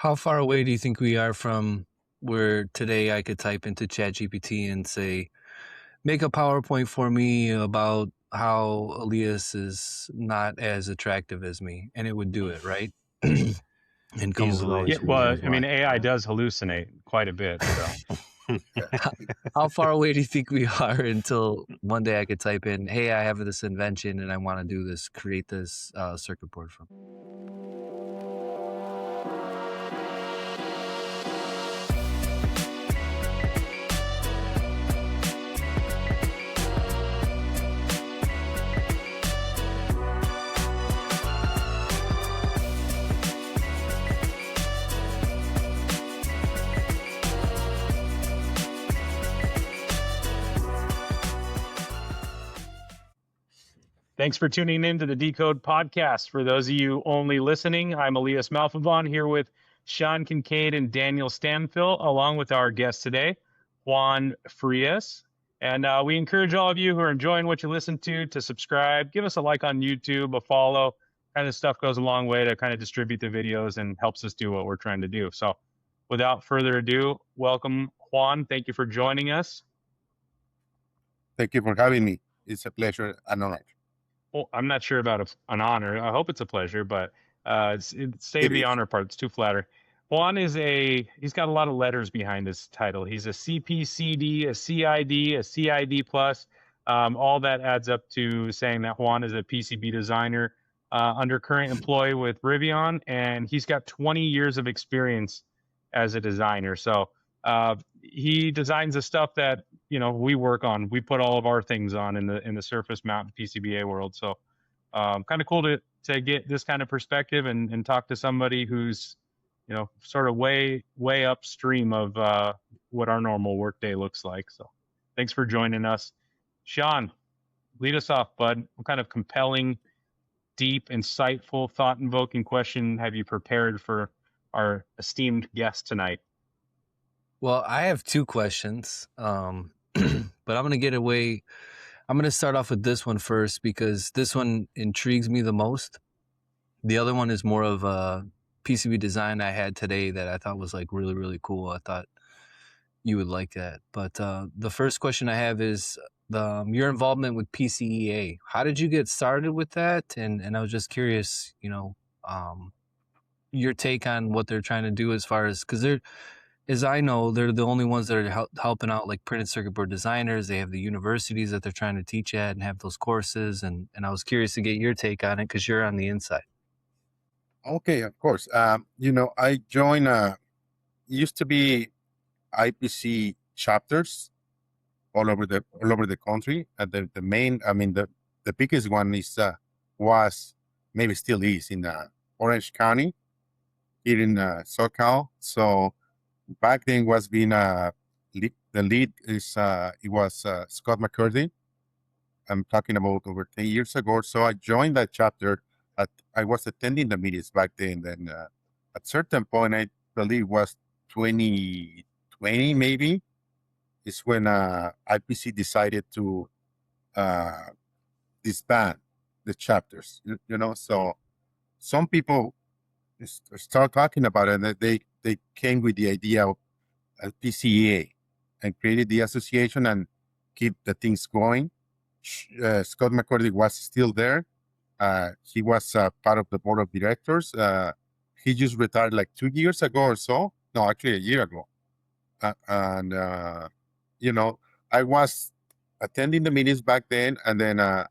How far away do you think we are from where today I could type into ChatGPT and say, make a PowerPoint for me about how Elias is not as attractive as me, and it would do it, right? And come up with all Easily. these Yeah, well, reasons I mean, why. AI does hallucinate quite a bit. So How far away do you think we are until one day I could type in, hey, I have this invention and I want to do this, create this circuit board from? thanks for tuning in to the Decode podcast. For those of you only listening, I'm Elias Malfavon here with Sean Kincaid and Daniel Stanfill, along with our guest today, Juan Frias. And we encourage all of you who are enjoying what you listen to subscribe, give us a like on YouTube, a follow. Kind of stuff goes a long way to kind of distribute the videos and helps us do what we're trying to do. So without further ado, welcome, Juan. Thank you for joining us. Thank you for having me. It's a pleasure and honor. Well, I'm not sure about an honor. I hope it's a pleasure, but save the honor part. It's too flattering. Juan he's got a lot of letters behind his title. He's a CPCD, a CID, a CID plus. All that adds up to saying that Juan is a PCB designer under current employee with Rivian, and he's got 20 years of experience as a designer. So he designs the stuff that we work on. We put all of our things on in the surface mount PCBA world. So kind of cool to get this kind of perspective and talk to somebody who's sort of way upstream of what our normal workday looks like. So thanks for joining us. Sean, lead us off, bud. What kind of compelling, deep, insightful, thought-invoking question have you prepared for our esteemed guest tonight? Well, I have two questions, but I'm going to get away. I'm going to start off with this one first because this one intrigues me the most. The other one is more of a PCB design I had today that I thought was like really, really cool. I thought you would like that. But the first question I have is your involvement with PCEA. How did you get started with that? And I was just curious, your take on what they're trying to do as far as, because as I know, they're the only ones that are helping out like printed circuit board designers. They have the universities that they're trying to teach at and have those courses. And I was curious to get your take on it because you're on the inside. Okay, of course. I joined, used to be IPC chapters all over the country. The main, the biggest one was, maybe still is, in Orange County here in SoCal. So back then was being the lead is it was Scott McCurdy. I'm talking about over 10 years ago. So I joined that chapter. I was attending the meetings back then. Then at certain point, I believe it was 2020 maybe, is when IPC decided to disband the chapters. So some people start talking about it, and they came with the idea of PCEA and created the association and keep the things going. Scott McCurdy was still there. He was part of the board of directors. He just retired like 2 years ago or so. No, actually a year ago. I was attending the meetings back then. And then on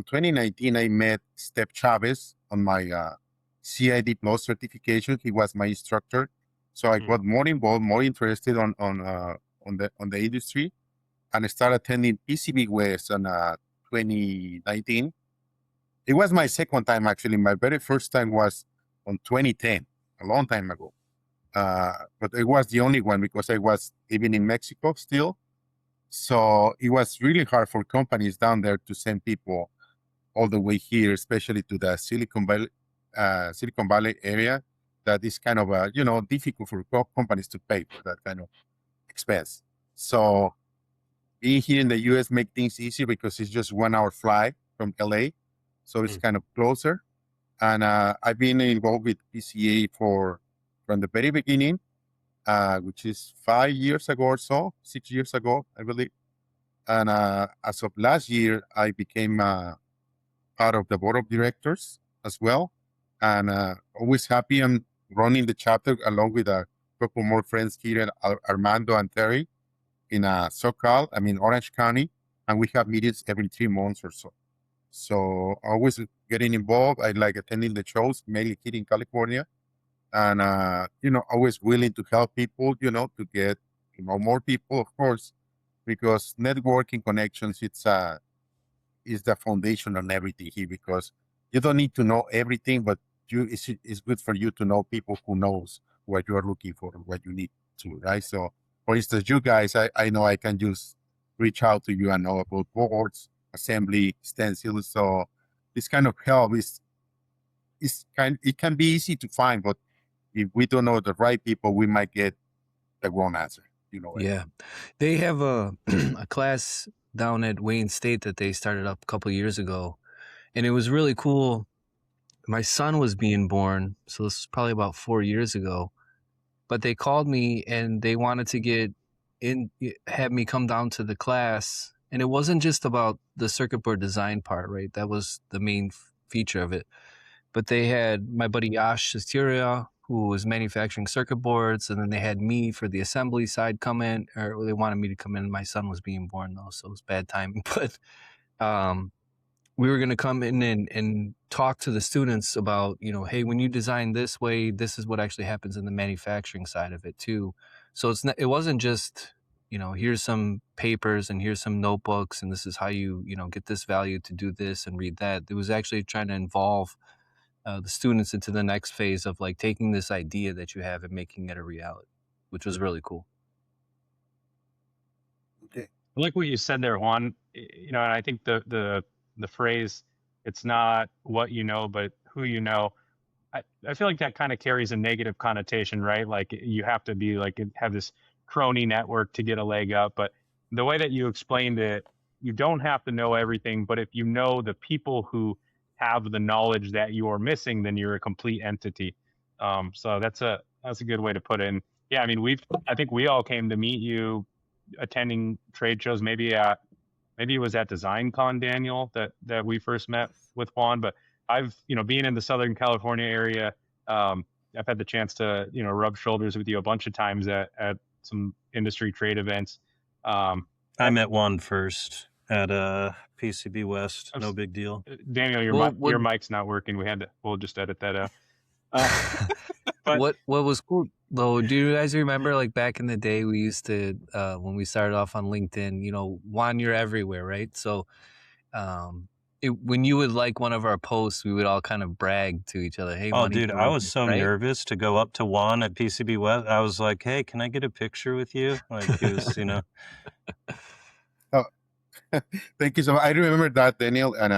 2019, I met Steph Chavez on my CID Plus certification. He was my instructor. So I got more involved, more interested on the industry, and I started attending PCB West in 2019. It was my second time, actually. My very first time was on 2010, a long time ago. But it was the only one because I was living in Mexico still. So it was really hard for companies down there to send people all the way here, especially to the Silicon Valley area. That is kind of, difficult for companies to pay for that kind of expense. So being here in the U.S. make things easy because it's just 1 hour flight from LA. So it's kind of closer. And I've been involved with PCA for from the very beginning, which is 5 years ago or so, 6 years ago, I believe. And as of last year, I became part of the board of directors as well. And always happy I'm running the chapter along with a couple more friends here, Armando and Terry, in SoCal, Orange County. And we have meetings every 3 months or so. So always getting involved. I like attending the shows, mainly here in California. And, always willing to help people, to get, more people, of course, because networking connections, is the foundation on everything here, because you don't need to know everything, but it's good for you to know people who knows what you are looking for, what you need to, right? So for instance, you guys, I know I can just reach out to you and know about boards, assembly, stencils. So this kind of help it can be easy to find, but if we don't know the right people, we might get the wrong answer. Yeah. They have a a class down at Wayne State that they started up a couple years ago, and it was really cool. My son was being born, so this was probably about 4 years ago. But they called me and they wanted to have me come down to the class, and it wasn't just about the circuit board design part, right? That was the main feature of it. But they had my buddy Yash Sastiria, who was manufacturing circuit boards, and then they had me for the assembly side come in, or they wanted me to come in. My son was being born though, so it was bad timing. But we were going to come in and talk to the students about, hey, when you design this way, this is what actually happens in the manufacturing side of it too. So it wasn't just, here's some papers and here's some notebooks and this is how you, get this value to do this and read that. It was actually trying to involve the students into the next phase of like taking this idea that you have and making it a reality, which was really cool. Okay. I like what you said there, Juan. And I think the phrase, it's not what you know, but who you know. I feel like that kind of carries a negative connotation, right? Like you have to be like, have this crony network to get a leg up. But the way that you explained it, you don't have to know everything, but if you know the people who have the knowledge that you are missing, then you're a complete entity. So that's a good way to put it. And yeah, I think we all came to meet you attending trade shows, maybe it was at DesignCon, Daniel, that we first met with Juan. But I've, being in the Southern California area, I've had the chance to, rub shoulders with you a bunch of times at some industry trade events. I met Juan first at PCB West. No big deal. Daniel, your mic's not working. We'll just edit that out. But what was cool though, do you guys remember like back in the day we used to when we started off on LinkedIn, Juan, you're everywhere, right? So when you would like one of our posts, we would all kind of brag to each other. Hey, oh, dude, I was so right? nervous to go up to Juan at PCB West. I was like, hey, can I get a picture with you? Like he was, Oh, thank you so much. I remember that, Daniel, and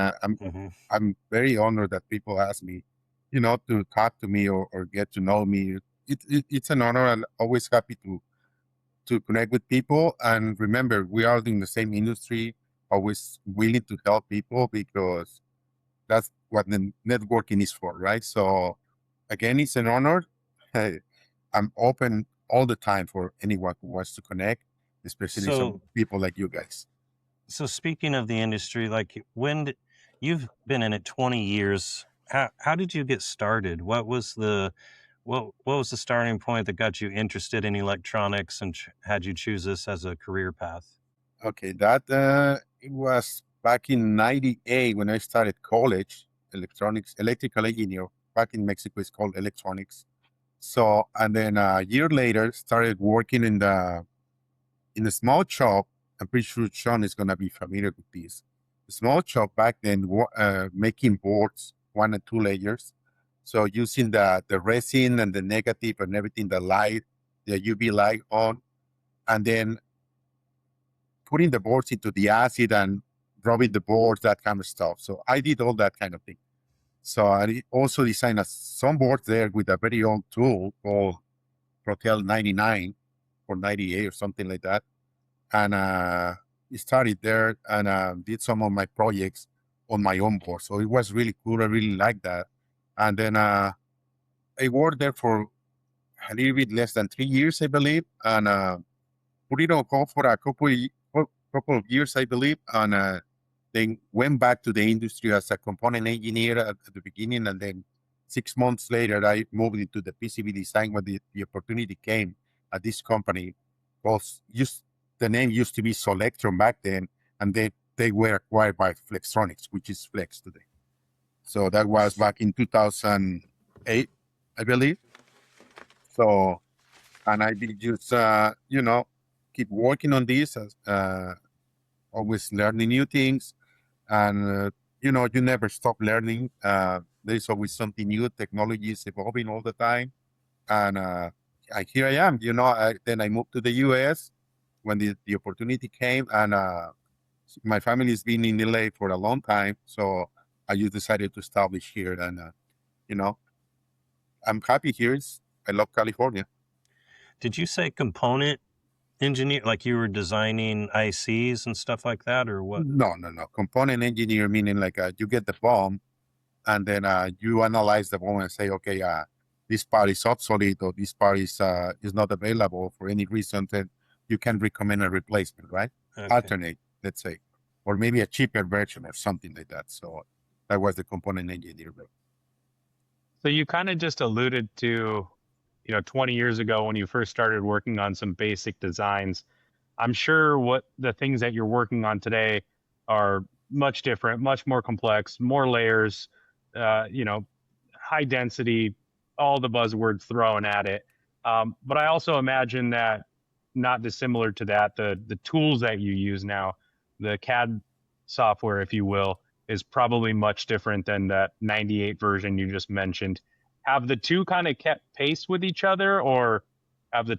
I'm very honored that people ask me, to talk to me or get to know me. It's an honor. I'm always happy to connect with people. And remember, we are in the same industry, always willing to help people because that's what the networking is for, right? So again, it's an honor. I'm open all the time for anyone who wants to connect, especially some people like you guys. So speaking of the industry, like you've been in it 20 years, how did you get started? What was the starting point that got you interested in electronics and had you choose this as a career path? Okay, that it was back in '98 when I started college, electrical engineer. Back in Mexico, it's called electronics. So, and then a year later, started working in a small shop. I'm pretty sure Sean is going to be familiar with this. The small shop back then, making boards, 1 and 2 layers. So using the resin and the negative and everything, the light, the UV light on, and then putting the boards into the acid and rubbing the boards, that kind of stuff. So I did all that kind of thing. So I also designed some boards there with a very old tool called Protel 99 or 98 or something like that. And started there and did some of my projects on my own board. So it was really cool. I really liked that. And then I worked there for a little bit less than 3 years, I believe, and put it on hold for a couple of years, I believe, and then went back to the industry as a component engineer at the beginning, and then 6 months later, I moved into the PCB design when the opportunity came at this company. The name used to be Solectron back then, and they were acquired by Flextronics, which is Flex today. So that was back in 2008, I believe. So, and I did just, keep working on this, always learning new things. And, you never stop learning. There's always something new. Technology is evolving all the time. And here I am, then I moved to the US when the opportunity came. And my family's been in LA for a long time. So I just decided to establish here. And, I'm happy here. I love California. Did you say component engineer, like you were designing ICs and stuff like that, or what? No. Component engineer meaning like you get the BOM, and then you analyze the BOM and say, okay, this part is obsolete, or this part is not available for any reason, then you can recommend a replacement, right? Okay. Alternate, let's say, or maybe a cheaper version or something like that. So that was the component engineer. So you kind of just alluded to, 20 years ago when you first started working on some basic designs. I'm sure what the things that you're working on today are much different, much more complex, more layers, high density, all the buzzwords thrown at it. But I also imagine that not dissimilar to that, the tools that you use now, the CAD software, if you will, is probably much different than that 98 version you just mentioned. Have the two kind of kept pace with each other, or have the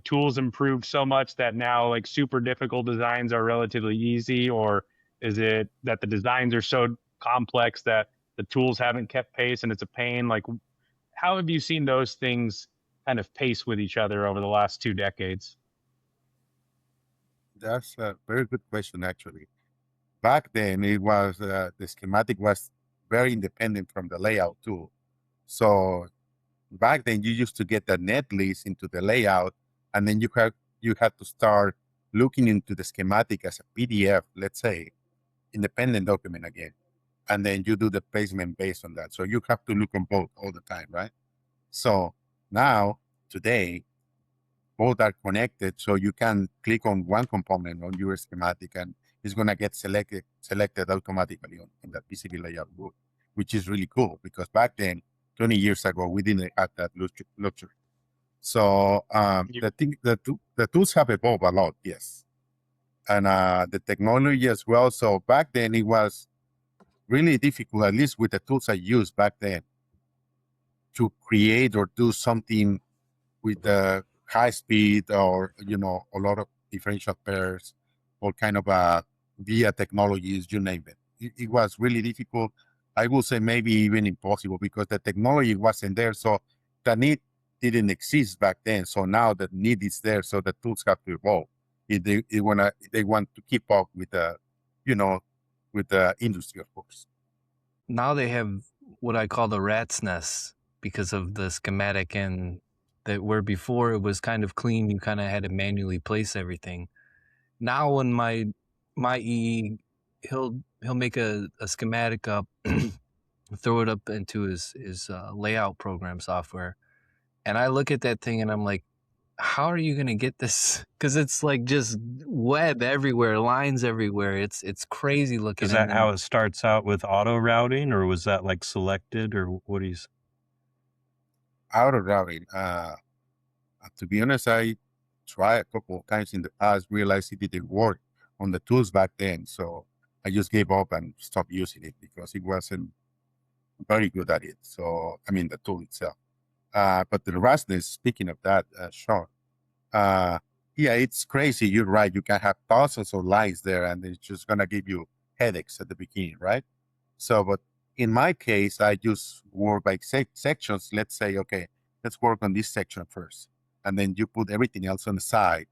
tools improved so much that now like super difficult designs are relatively easy, or is it that the designs are so complex that the tools haven't kept pace and it's a pain? Like, how have you seen those things kind of pace with each other over the last 2 decades? That's a very good question, actually. Back then, it was the schematic was very independent from the layout tool. So back then, you used to get the net list into the layout, and then you had to start looking into the schematic as a PDF, let's say, independent document again, and then you do the placement based on that. So you have to look on both all the time, right? So now, today, both are connected, so you can click on one component on your schematic, and it's going to get selected automatically on that PCB layout book, which is really cool, because back then, 20 years ago, we didn't have that luxury. So the tools have evolved a lot, yes, and the technology as well. So back then, it was really difficult, at least with the tools I used back then, to create or do something with the high speed, or a lot of differential pairs, or kind of via technologies, you name it. It was really difficult. I would say maybe even impossible, because the technology wasn't there. So the need didn't exist back then. So now the need is there. So the tools have to evolve if they want to keep up with the industry, of course. Now they have what I call the rat's nest because of the schematic, and that where before it was kind of clean, you kind of had to manually place everything. Now when my EE, he'll make a schematic up, throw it up into his layout program software, and I look at that thing and I'm like, how are you gonna get this? Because it's like just web everywhere, lines everywhere. It's crazy looking. Is that how it starts out with auto routing, or was that like selected, or what is auto routing? To be honest, I tried a couple of times in the past, realized it didn't work on the tools back then. So I just gave up and stopped using it, because it wasn't very good at it. So, I mean, the tool itself. But the robustness, speaking of that, Sean, yeah, it's crazy. You're right. You can have thousands of lines there, and it's just going to give you headaches at the beginning, right? So, but in my case, I just work by sections. Let's say, okay, let's work on this section first. And then you put everything else on the side,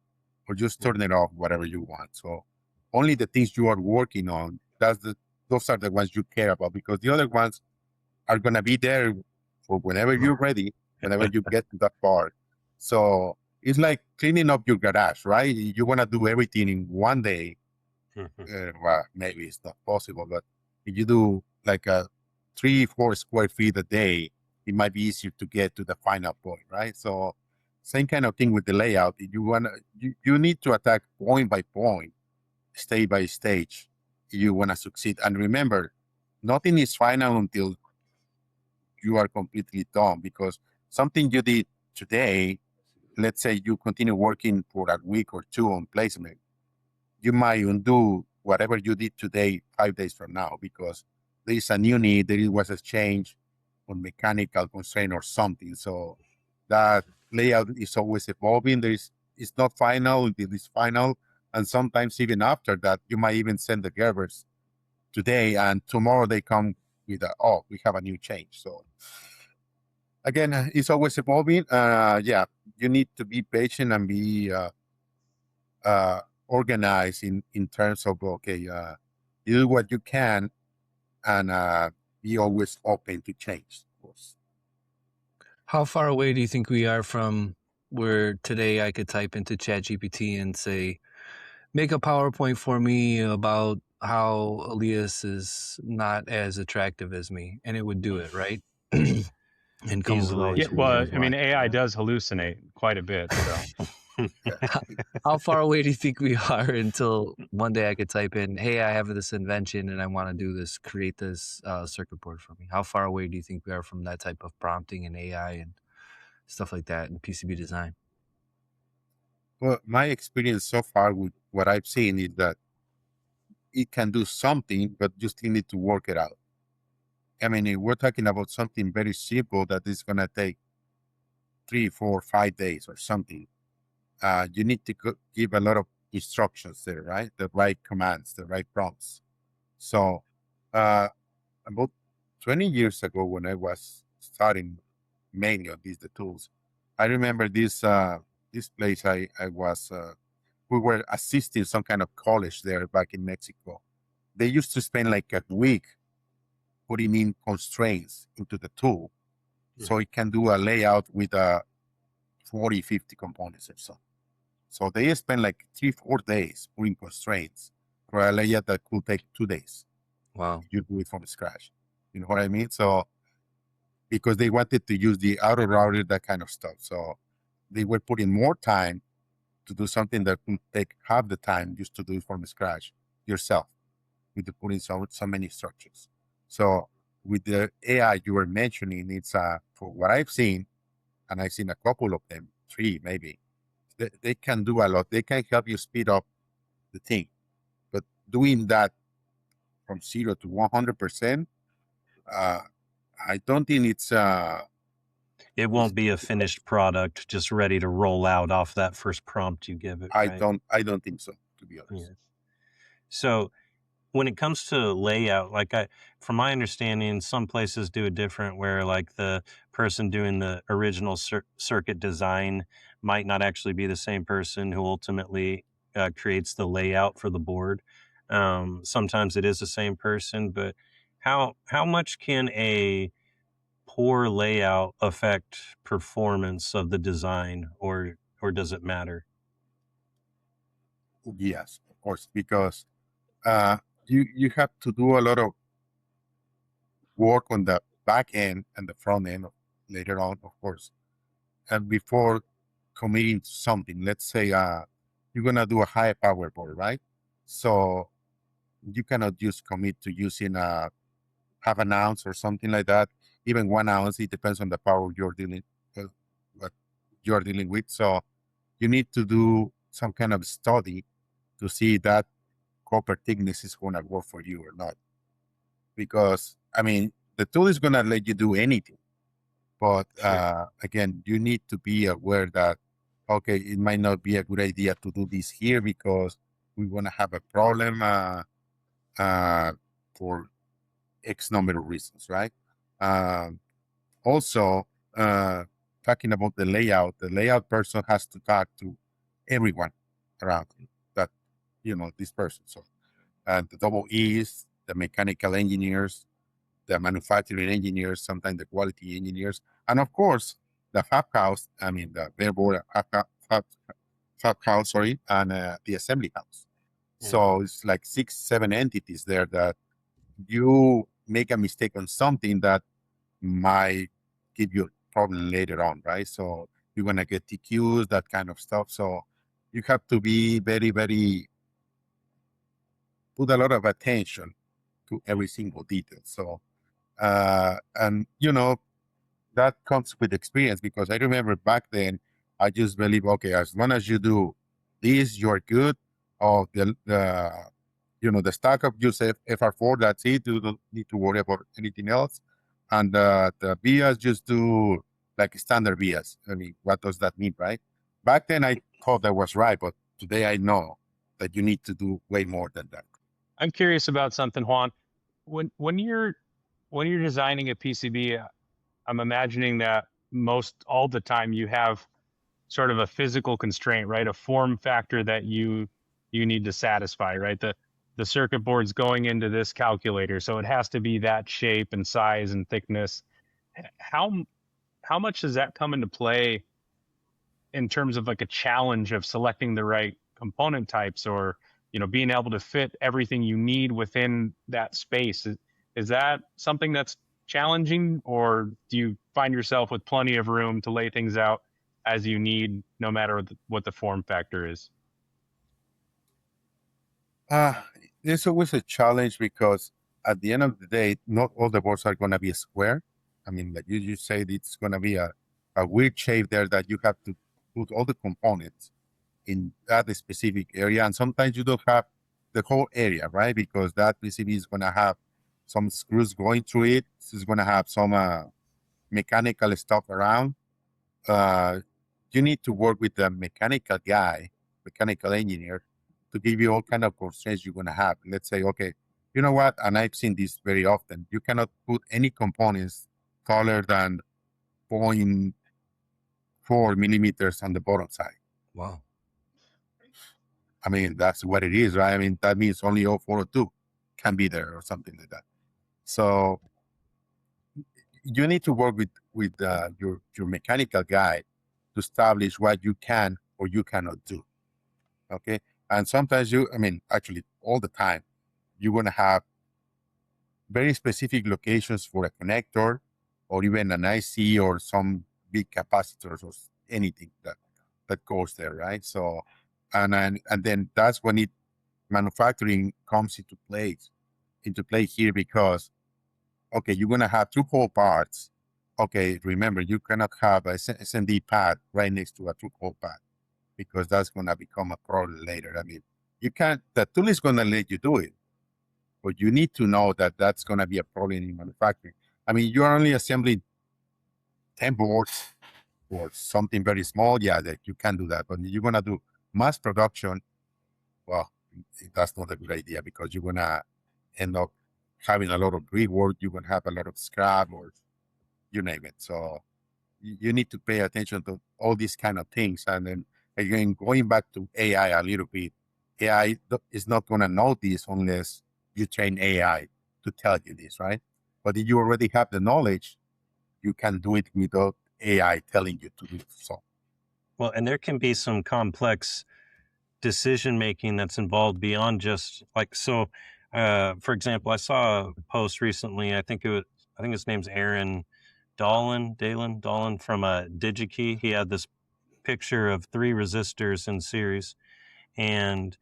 or just turn it off, whatever you want. So only the things you are working on, those are the ones you care about, because the other ones are going to be there for whenever you're ready. whenever you get to that part. So it's like cleaning up your garage, right? You want to do everything in one day. Well, maybe it's not possible, but if you do like a 3-4 square feet a day, it might be easier to get to the final point, right? So same kind of thing with the layout. If you want to, you need to attack point by point, stage by stage. You want to succeed. And remember, nothing is final until you are completely done, because something you did today, let's say you continue working for a week or two on placement, you might undo whatever you did today 5 days from now, because there is a new need, there was a change on mechanical constraint or something. So that layout is always evolving. It's not final until it's final. And sometimes even after that, you might even send the Gerbers today and tomorrow they come with we have a new change. So again, it's always evolving. Yeah, you need to be patient and be organized in terms of, okay, you do what you can and be always open to change, of course. How far away do you think we are from where today I could type into ChatGPT and say, make a PowerPoint for me about how Elias is not as attractive as me, and it would do it, right? And come up with all Easily. these Yeah, well, reasons I mean, why. AI does hallucinate quite a bit. So How far away do you think we are until one day I could type in, hey, I have this invention and I want to do this, create this circuit board for me? How far away do you think we are from that type of prompting and AI and stuff like that in PCB design? Well, my experience so far with what I've seen is that it can do something, but you still need to work it out. I mean, if we're talking about something very simple that is going to take 3, 4, 5 days or something, you need to give a lot of instructions there, right? The right commands, the right prompts. So about 20 years ago, when I was starting mainly on the tools, I remember this place I was, we were assisting some kind of college there back in Mexico. They used to spend like a week putting in constraints into the tool so it can do a layout with 40, 50 components or so. So they spend like 3-4 days putting constraints for a layout that could take 2 days. Wow. You do it from scratch. You know what I mean? So because they wanted to use the auto router, that kind of stuff. So they were putting more time to do something that could take half the time just to do it from scratch yourself, with the putting so many structures. So with the AI you were mentioning, it's for what I've seen, and I've seen a couple of them, 3 maybe, they can do a lot. They can help you speed up the thing, but doing that from 0 to 100%, I don't think it's It won't be a finished product just ready to roll out off that first prompt you give it. I Right? don't think so, to be honest. Yes. So when it comes to layout, like from my understanding, some places do it different, where like the person doing the original circuit design might not actually be the same person who ultimately creates the layout for the board. Sometimes it is the same person, but how much can a poor layout affect performance of the design, or does it matter? Yes, of course, because you have to do a lot of work on the back end and the front end later on, of course, and before committing to something. Let's say you're gonna do a high power board, right? So you cannot just commit to using half an ounce or something like that. Even 1 ounce, it depends on the power what you're dealing with. So you need to do some kind of study to see that copper thickness is going to work for you or not. Because I mean, the tool is going to let you do anything, but again, you need to be aware that, okay, it might not be a good idea to do this here because we want to have a problem for X number of reasons, right? Also, talking about the layout person has to talk to everyone around that, this person. So, and the double E's, the mechanical engineers, the manufacturing engineers, sometimes the quality engineers, and of course, the hub house, I mean the breadboard hub house, sorry, and the assembly house. So it's like 6-7 entities there that you make a mistake on something that might give you a problem later on, right? So you're gonna get TQs, that kind of stuff. So you have to be very, very put a lot of attention to every single detail. So and that comes with experience, because I remember back then I just believe, okay, as long as you do this, you're good. Or the stack of just FR4, that's it. You don't need to worry about anything else. And the vias, just do like standard vias. I mean, what does that mean, right? Back then I thought that was right, but today I know that you need to do way more than that. I'm curious about something, Juan. When you're designing a PCB, I'm imagining that most all the time you have sort of a physical constraint, right? A form factor that you need to satisfy, right? The circuit board's going into this calculator, so it has to be that shape and size and thickness. How much does that come into play in terms of like a challenge of selecting the right component types, or being able to fit everything you need within that space? Is that something that's challenging, or do you find yourself with plenty of room to lay things out as you need, no matter what the form factor is? There's always a challenge, because at the end of the day, not all the boards are going to be square. I mean, like you said, it's going to be a weird shape there that you have to put all the components in that specific area. And sometimes you don't have the whole area, right? Because that PCB is going to have some screws going through it. It's going to have some mechanical stuff around. You need to work with the mechanical engineer, to give you all kind of constraints you're going to have. Let's say, okay, you know what? And I've seen this very often. You cannot put any components taller than 0.4 millimeters on the bottom side. Wow. I mean, that's what it is, right? I mean, that means only 0402 can be there or something like that. So you need to work with your mechanical guy to establish what you can or you cannot do. Okay. And sometimes actually all the time, you're going to have very specific locations for a connector, or even an IC, or some big capacitors, or anything that goes there, right? So, and then that's when manufacturing comes into play here, because, okay, you're going to have two whole parts. Okay, remember, you cannot have a SMD pad right next to a two-hole pad, because that's going to become a problem later. I mean, the tool is going to let you do it, but you need to know that that's going to be a problem in manufacturing. I mean, you're only assembling 10 boards or something very small. Yeah, that you can do that. But you're going to do mass production, well, that's not a good idea, because you're going to end up having a lot of rework. You're going to have a lot of scrap, or you name it. So you need to pay attention to all these kind of things. And then again, going back to AI a little bit, AI is not going to know this unless you train AI to tell you this, right? But if you already have the knowledge, you can do it without AI telling you to do so. Well, and there can be some complex decision making that's involved beyond just like, so for example, I saw a post recently, I think his name's Aaron Dahlen from DigiKey. He had this picture of 3 resistors in series, and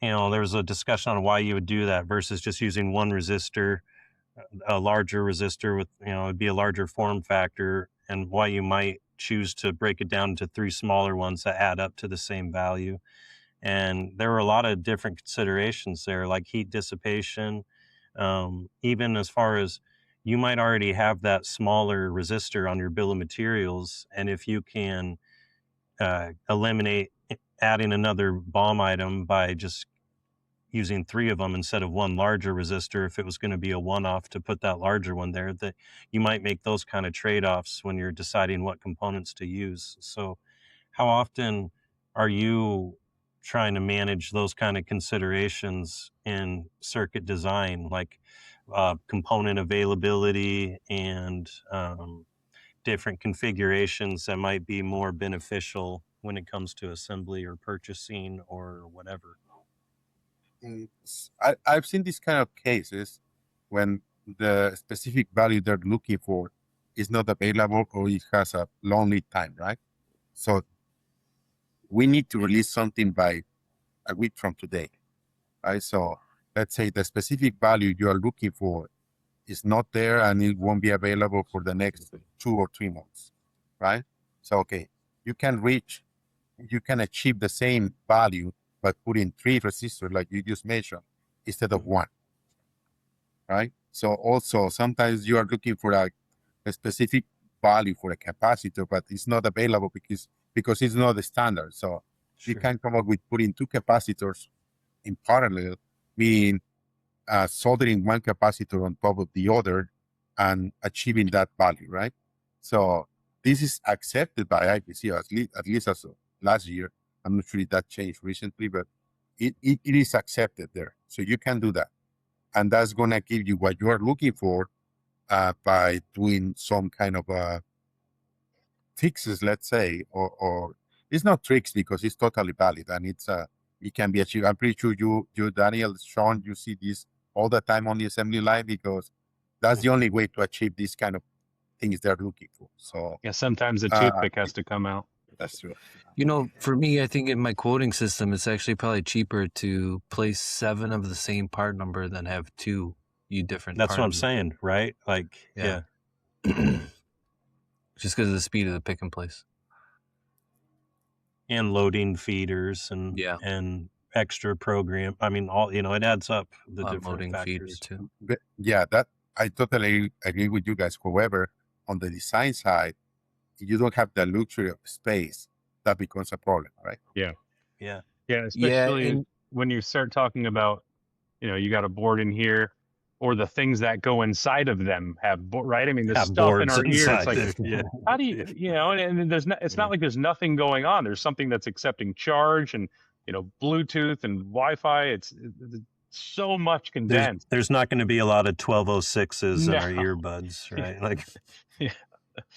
there was a discussion on why you would do that versus just using one resistor, a larger resistor with, it'd be a larger form factor, and why you might choose to break it down into 3 smaller ones that add up to the same value. And there were a lot of different considerations there, like heat dissipation, even as far as you might already have that smaller resistor on your bill of materials, and if you can eliminate adding another BOM item by just using 3 of them instead of one larger resistor, if it was going to be a one-off to put that larger one there, that you might make those kind of trade-offs when you're deciding what components to use. So how often are you trying to manage those kind of considerations in circuit design, like component availability and different configurations that might be more beneficial when it comes to assembly or purchasing or whatever. I've seen these kind of cases when the specific value they're looking for is not available or it has a long lead time, right? So we need to release something by a week from today, right? So let's say the specific value you are looking for is not there and it won't be available for the next 2 or 3 months, right? So, okay, you can achieve the same value by putting 3 resistors like you just mentioned instead of 1, right? So also sometimes you are looking for a specific value for a capacitor, but it's not available because it's not the standard. So you can come up with putting 2 capacitors in parallel, meaning soldering one capacitor on top of the other and achieving that value, right? So this is accepted by IPC, at least as of last year. I'm not sure if that changed recently, but it is accepted there. So you can do that. And that's going to give you what you are looking for by doing some kind of fixes, let's say, or it's not tricks because it's totally valid and it can be achieved. I'm pretty sure you Daniel, Sean, you see this all the time on the assembly line because that's the only way to achieve these kind of things they're looking for. So Yeah, sometimes a toothpick has to come out. that's true. You know, for me, I think in my quoting system, it's actually probably cheaper to place 7 of the same part number than have 2 different. That's part what I'm numbers. saying, right? Like, Yeah. Just because of the speed of the pick and place. And loading feeders and extra program. I mean, all it adds up the different Unloading feeder factors. too. But yeah, that I totally agree with you guys. However, on the design side, you don't have the luxury of space. That becomes a problem, right? Yeah. Yeah. Yeah, especially when you start talking about, you got a board in here, or the things that go inside of them have, right? I mean, the stuff in our ear, it's like, how do you, and there's not, it's not like there's nothing going on. There's something that's accepting charge and, Bluetooth and Wi-Fi. It's so much condensed. There's not going to be a lot of 1206s in our earbuds, right? Like, yeah,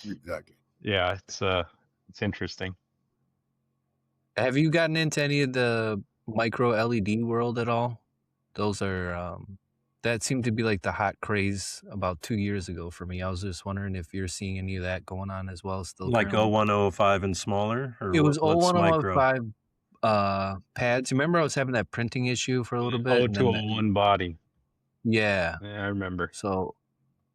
exactly. Yeah, it's interesting. Have you gotten into any of the micro LED world at all? Those are that seemed to be like the hot craze about 2 years ago for me. I was just wondering if you're seeing any of that going on as well. Still, like 0105 and smaller, or it was what's micro? 0105 pads. Remember, I was having that printing issue for a little bit. 0201 body. Yeah, I remember. So,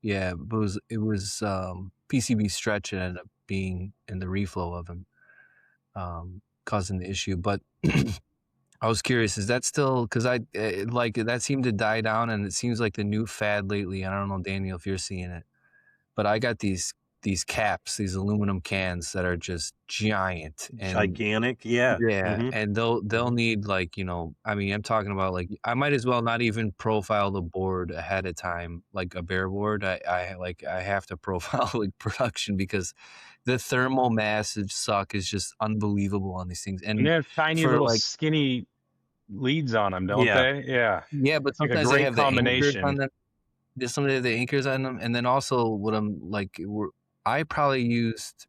yeah, but it was PCB stretch ended up being in the reflow of him, causing the issue. But I was curious, is that still, because that seemed to die down, and it seems like the new fad lately. I don't know, Daniel, if you're seeing it, but I got these caps, these aluminum cans that are just gigantic, yeah, and they'll need I mean, I'm talking about I might as well not even profile the board ahead of time like a bare board. I have to profile like production because the thermal mass suck is just unbelievable on these things, and they have tiny little skinny leads on them, don't they? Yeah, but it's like sometimes a great they have combination. the anchors on them. There's some of the anchors on them, and then also what I probably used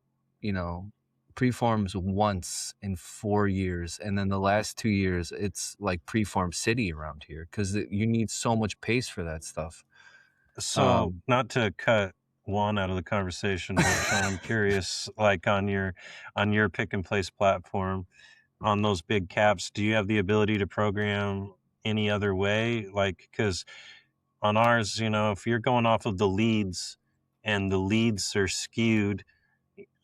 preforms once in 4 years, and then the last 2 years it's like preform city around here because you need so much pace for that stuff. So not to cut Juan out of the conversation, but Sean, I'm curious, like on your pick and place platform, on those big caps, do you have the ability to program any other way? Like, because on ours, if you're going off of the leads and the leads are skewed,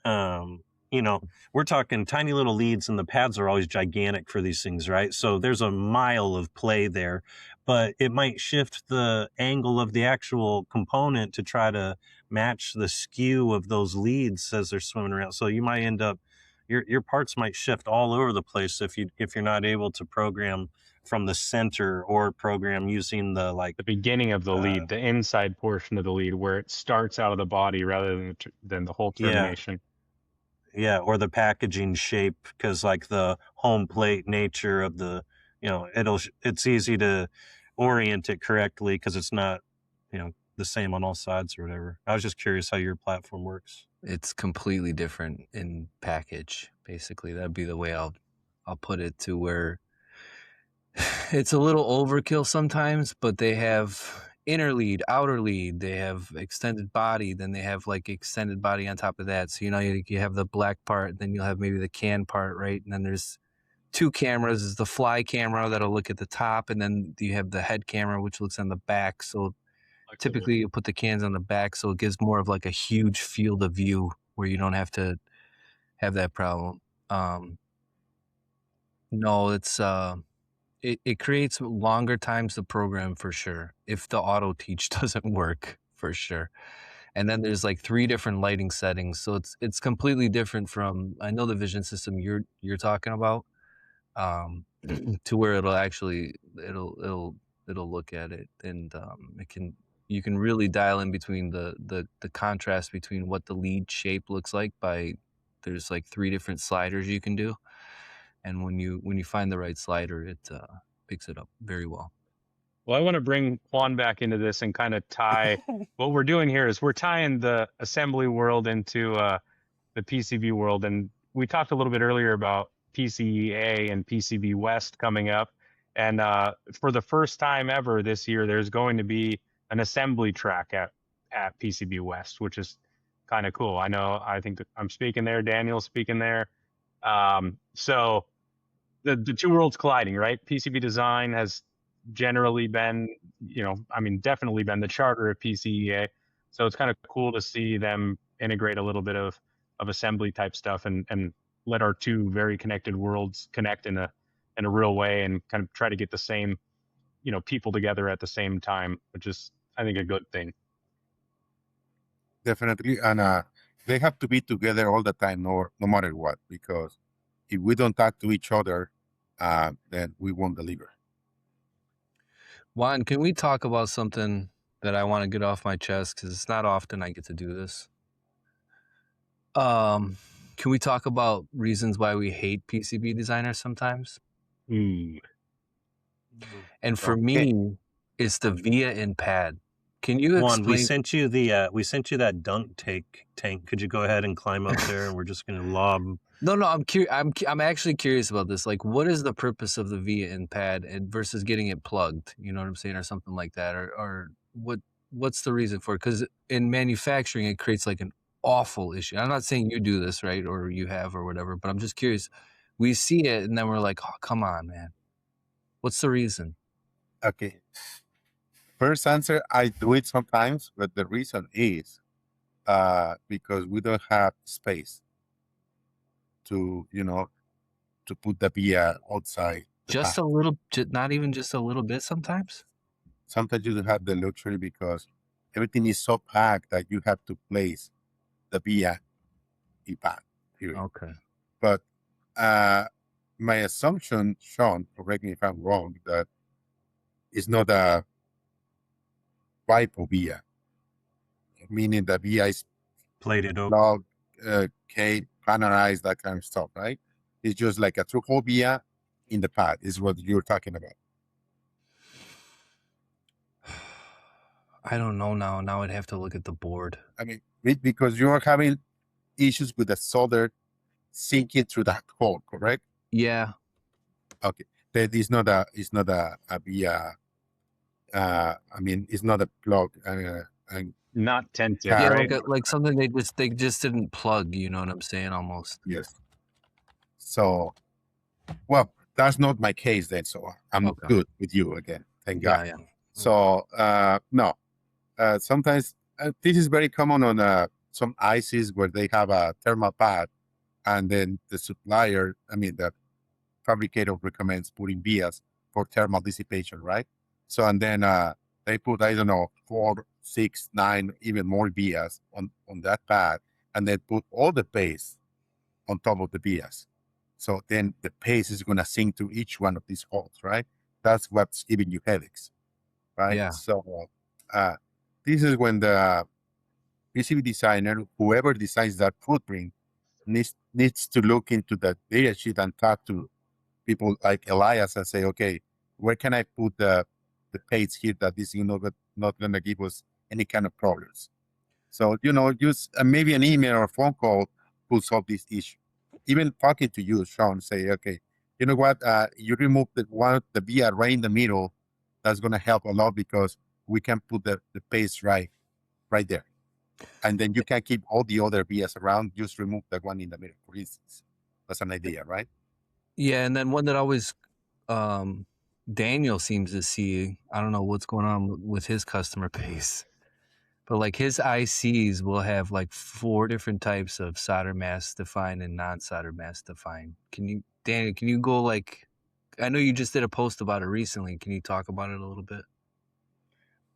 we're talking tiny little leads and the pads are always gigantic for these things, right? So there's a mile of play there, but it might shift the angle of the actual component to try to match the skew of those leads as they're swimming around. So you might end up, your parts might shift all over the place if you're not able to program from the center or program using the beginning of the lead, the inside portion of the lead where it starts out of the body rather than the whole termination. Yeah, or the packaging shape, because the home plate nature of the, it's easy to orient it correctly because it's not, the same on all sides or whatever. I was just curious how your platform works. it's completely different in package. Basically, that'd be the way I'll put it, to where it's a little overkill sometimes, but they have inner lead, outer lead, they have extended body, then they have like extended body on top of that. So, you have the black part, then you'll have maybe the can part, right? And then there's two cameras. There's the fly camera that'll look at the top, and then you have the head camera, which looks on the back. So typically you put the cans on the back, so it gives more of like a huge field of view where you don't have to have that problem. No, it's it creates longer times to program for sure, if the auto teach doesn't work, for sure. And then there's like 3 different lighting settings, so it's completely different from, I know, the vision system you're talking about, to where it'll look at it, and you can really dial in between the contrast between what the lead shape looks like by, there's like 3 different sliders you can do. And when you find the right slider, it picks it up very well. Well, I want to bring Juan back into this and kind of tie what we're doing here is we're tying the assembly world into the PCB world. And we talked a little bit earlier about PCEA and PCB West coming up. And for the first time ever this year, there's going to be an assembly track at PCB West, which is kind of cool. I think that I'm speaking there, Daniel's speaking there. So the two worlds colliding, right? PCB design has generally been, definitely been the charter of PCEA. So it's kind of cool to see them integrate a little bit of assembly type stuff and let our two very connected worlds connect in a real way and kind of try to get the same, people together at the same time, which is, I think, a good thing. Definitely. And they have to be together all the time, no matter what, because if we don't talk to each other, then we won't deliver. Juan, can we talk about something that I want to get off my chest, because it's not often I get to do this? Can we talk about reasons why we hate PCB designers sometimes? And for me, it's the via in pad. Can you explain? Juan, we sent you that dunk tank. Could you go ahead and climb up there, and we're just going to lob? No, I'm actually curious about this. Like, what is the purpose of the via in pad versus getting it plugged? You know what I'm saying, or something like that, or what's the reason for it? Because in manufacturing, it creates like an awful issue. I'm not saying you do this, right, or you have, or whatever, but I'm just curious. We see it, and then we're like, oh, come on, man. What's the reason? Okay. First answer, I do it sometimes, but the reason is because we don't have space to put the via outside. Just a little, not even just a little bit sometimes? Sometimes you don't have the luxury because everything is so packed that you have to place the via in pad. Okay. But my assumption, Sean, correct me if I'm wrong, that it's not a via, meaning the via is plated over, log, panelized, that kind of stuff, right? It's just like a true hole via in the pad is what you're talking about. I don't know now. Now I'd have to look at the board. I mean, because you're having issues with the solder sinking through that hole, correct? Yeah. Okay. That is not a via. I mean, it's not a plug. Not tented, yeah, right? like something they just didn't plug. You know what I'm saying? Almost. Yes. So, well, that's not my case then. So I'm good with you again. Thank God. Yeah. So no. Sometimes this is very common on some ICs where they have a thermal pad, and then the supplier, the fabricator recommends putting vias for thermal dissipation, right? So, and then they put, I don't know, 4, 6, 9, even more vias on that pad, and then put all the paste on top of the vias. So then the paste is going to sink to each one of these holes, right? That's what's giving you headaches, right? Yeah. So this is when the PCB designer, whoever designs that footprint, needs to look into the data sheet and talk to people like Elias and say, okay, where can I put the paste here that is not going to give us any kind of problems? So, just maybe an email or a phone call will solve this issue. Even talking to you, Sean, say, okay, you know what? You remove the via right in the middle. That's going to help a lot because we can put the paste right there. And then you can keep all the other vias around. Just remove the one in the middle, for instance. That's an idea, right? Yeah, and then one that always Daniel seems to see, I don't know what's going on with his customer base, but like his ICs will have like 4 different types of solder mask defined and non-solder mask defined. Daniel, can you go like, I know you just did a post about it recently. Can you talk about it a little bit?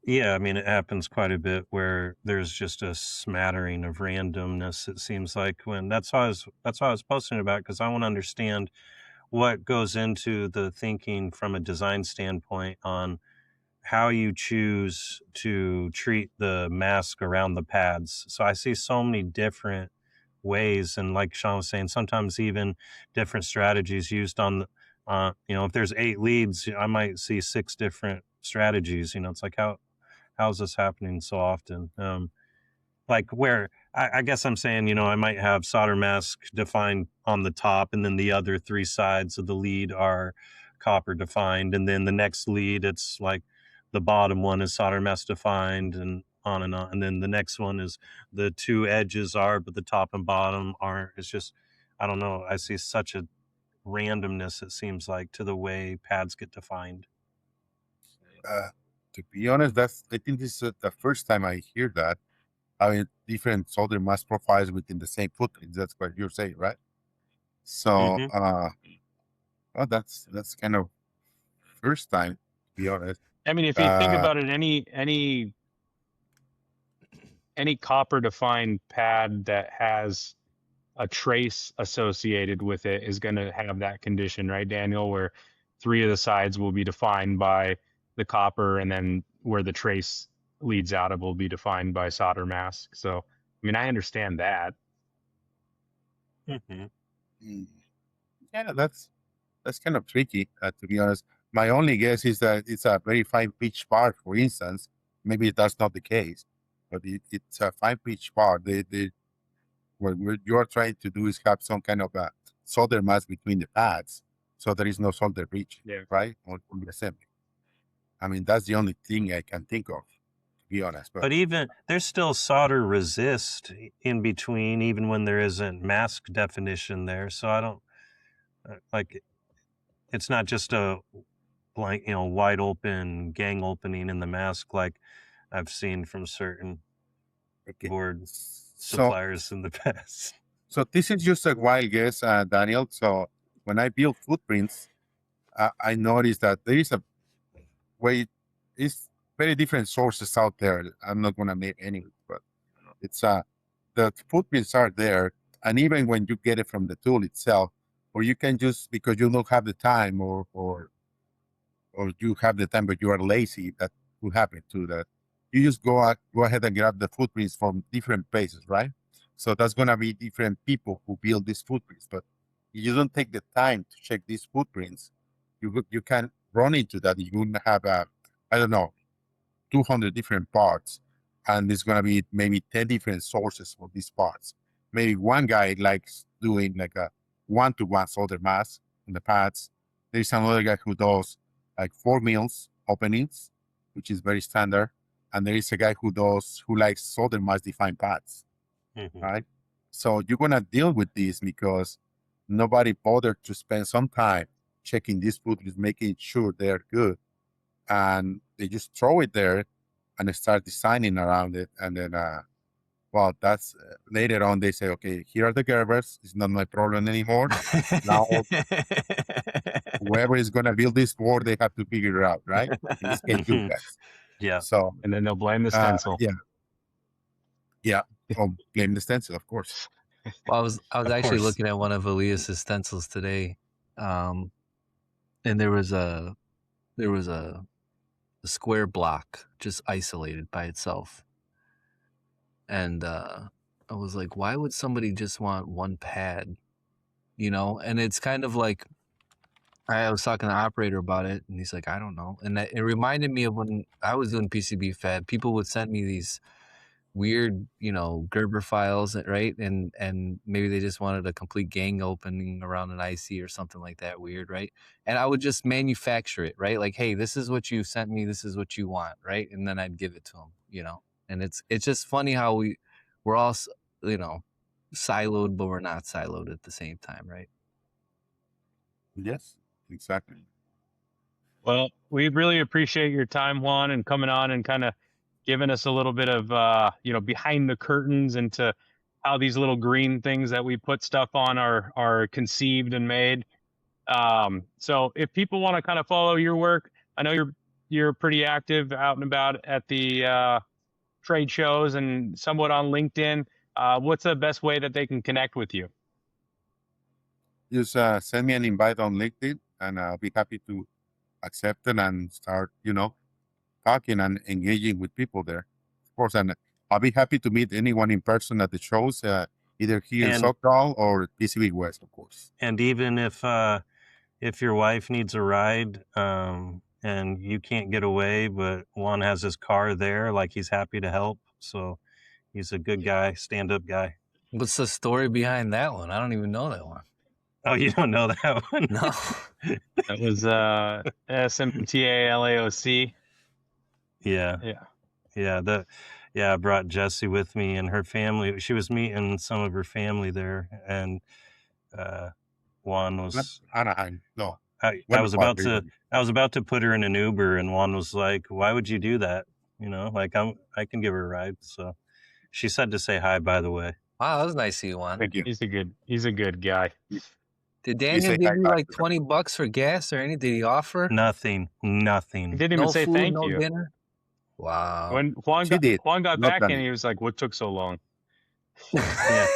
Yeah, I mean, it happens quite a bit where there's just a smattering of randomness. It seems like that's why I was posting about, because I want to understand what goes into the thinking from a design standpoint on how you choose to treat the mask around the pads. So I see so many different ways, and like Sean was saying, sometimes even different strategies used on the, if there's 8 leads, I might see 6 different strategies. It's like, how's this happening so often? Like where I guess I'm saying, I might have solder mask defined on the top, and then the other 3 sides of the lead are copper defined, and then the next lead, it's like the bottom one is solder mask defined, and on, and then the next one is the 2 edges are, but the top and bottom aren't. It's just, I don't know. I see such a randomness, it seems like, to the way pads get defined. To be honest, I think this is the first time I hear that. I mean, different solder mask profiles within the same footprint. That's what you're saying, right? So, well, that's kind of first time, to be honest. I mean, if you think about it, any copper defined pad that has a trace associated with it is going to have that condition, right, Daniel, where 3 of the sides will be defined by the copper, and then where the trace leads out of will be defined by solder mask. So, I mean, I understand that. Yeah, that's kind of tricky, to be honest. My only guess is that it's a very fine pitch part, for instance. Maybe that's not the case, but it's a fine pitch part. What you're trying to do is have some kind of a solder mask between the pads, so there is no solder breach, right, on the assembly. I mean, that's the only thing I can think of, to be honest. But even there's still solder resist in between, even when there isn't mask definition there. So I don't like, it's not just a blank, wide open gang opening in the mask like I've seen from certain board suppliers in the past. So this is just a wild guess, Daniel. So when I build footprints, I noticed that there is a way, it's very different sources out there. I'm not going to name any, but it's the footprints are there. And even when you get it from the tool itself, or you can just, because you don't have the time or you have the time, but you are lazy, that will happen too, that you just go ahead and grab the footprints from different places, right? So that's going to be different people who build these footprints, but you don't take the time to check these footprints. You can run into that. You wouldn't have I don't know, 200 different parts, and there's going to be maybe 10 different sources for these parts. Maybe one guy likes doing like a 1-to-1 solder mask in the pads. There's another guy who does like 4 mills openings, which is very standard. And there is a guy who likes solder mask defined pads, right? So you're going to deal with this because nobody bothered to spend some time checking these footprints, making sure they're good. And they just throw it there and start designing around it. And then, well, that's later on they say, okay, here are the Gerbers. It's not my problem anymore. Now, whoever is going to build this board, they have to figure it out, right? In this case, you guys. Yeah. So, and then they'll blame the stencil. Yeah. Oh, blame the stencil, of course. Well, I was actually looking at one of Elias's stencils today, and there was a square block just isolated by itself, and I was like, why would somebody just want one pad, And it's kind of like, I was talking to the operator about it, and he's like, I don't know. And it reminded me of when I was doing PCB Fab. People would send me these weird, Gerber files, right? And maybe they just wanted a complete gang opening around an IC or something like that weird, right? And I would just manufacture it, right? Like, hey, this is what you sent me, this is what you want, right? And then I'd give it to them. And it's just funny how we're all, siloed, but we're not siloed at the same time, right? Yes, exactly. Well, we really appreciate your time, Juan, and coming on and kind of giving us a little bit of behind the curtains into how these little green things that we put stuff on are conceived and made. So if people want to kind of follow your work, I know you're pretty active out and about at the trade shows and somewhat on LinkedIn. What's the best way that they can connect with you? Just send me an invite on LinkedIn, and I'll be happy to accept it and start, talking and engaging with people there. Of course, and I'll be happy to meet anyone in person at the shows, either here in And- SoCal or PCB West, of course. And even if your wife needs a ride, and you can't get away, but Juan has his car there, like he's happy to help. So he's a good guy, stand-up guy. What's the story behind that one? I don't even know that one. Oh, you don't know that one? No. That was SMTA LAOC. Yeah. I brought Jessie with me and her family. She was meeting some of her family there, and Juan Not was. Anaheim, no. I What was part about are you to put her in an Uber, and Juan was like, "Why would you do that? Like I can give her a ride." So she said to say hi, by the way. Wow, that was nice of you, Juan. Thank you. He's a good guy. Did say Daniel hi give you back like to them. $20 for gas or anything? Did he offer? Nothing. He didn't even No say food, thank no you. dinner? Wow. When Juan She did. got Not back done in, it. he was like, "What took so long?" Yeah.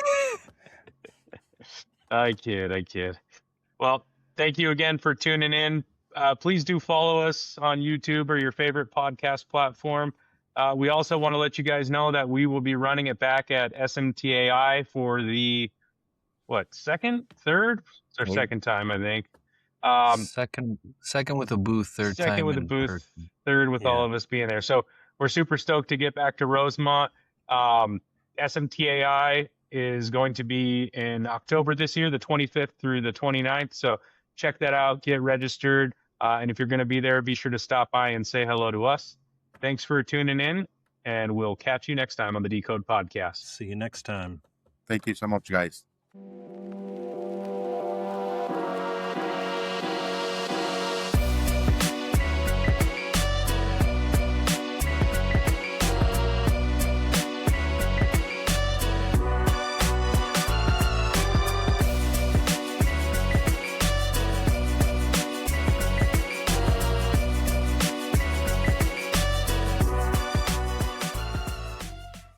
I kid. Well, thank you again for tuning in. Please do follow us on YouTube or your favorite podcast platform. We also want to let you guys know that we will be running it back at SMTAI for the third or second time, I think. Second with a booth, third Second time with a in booth, person. third with all Yeah. of us being there. So we're super stoked to get back to Rosemont. SMTAI is going to be in October this year, the 25th through the 29th. So check that out, get registered. And if you're going to be there, be sure to stop by and say hello to us. Thanks for tuning in, and we'll catch you next time on the Decode Podcast. See you next time. Thank you so much, guys.